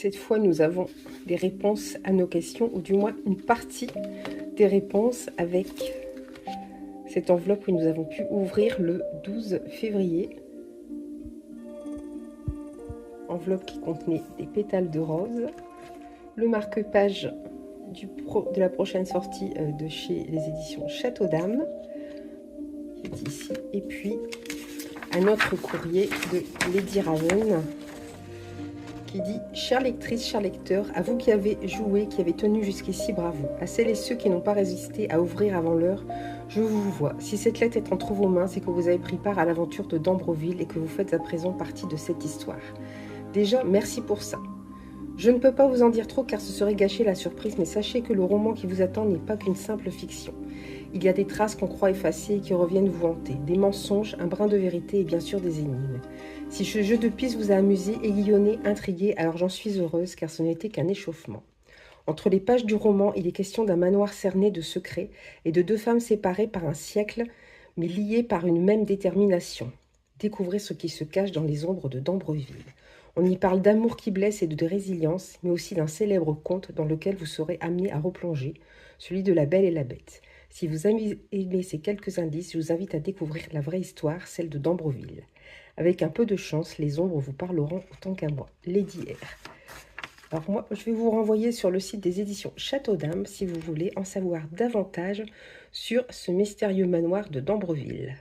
Cette fois, nous avons des réponses à nos questions, ou du moins une partie des réponses avec cette enveloppe que nous avons pu ouvrir le 12 février. Enveloppe qui contenait des pétales de rose, le marque-page de la prochaine sortie de chez les éditions Château d'Âme, qui est ici, et puis un autre courrier de Lady Raven, qui dit « Chère lectrice, cher lecteur, à vous qui avez joué, qui avez tenu jusqu'ici, bravo. À celles et ceux qui n'ont pas résisté à ouvrir avant l'heure, je vous vois. Si cette lettre est entre vos mains, c'est que vous avez pris part à l'aventure de d'Ambroville et que vous faites à présent partie de cette histoire. Déjà, merci pour ça. Je ne peux pas vous en dire trop car ce serait gâcher la surprise, mais sachez que le roman qui vous attend n'est pas qu'une simple fiction. Il y a des traces qu'on croit effacées et qui reviennent vous hanter, des mensonges, un brin de vérité et bien sûr des énigmes. Si ce jeu de piste vous a amusé, aiguillonné, intrigué, alors j'en suis heureuse car ce n'était qu'un échauffement. Entre les pages du roman, il est question d'un manoir cerné de secrets et de deux femmes séparées par un siècle, mais liées par une même détermination. Découvrez ce qui se cache dans les ombres de d'Ambroville. On y parle d'amour qui blesse et de résilience, mais aussi d'un célèbre conte dans lequel vous serez amené à replonger, celui de la Belle et la Bête. Si vous aimez ces quelques indices, je vous invite à découvrir la vraie histoire, celle de d'Ambroville. Avec un peu de chance, les ombres vous parleront autant qu'à moi. Lady R. Alors moi, je vais vous renvoyer sur le site des éditions Château d'Âme si vous voulez en savoir davantage sur ce mystérieux manoir de d'Ambroville.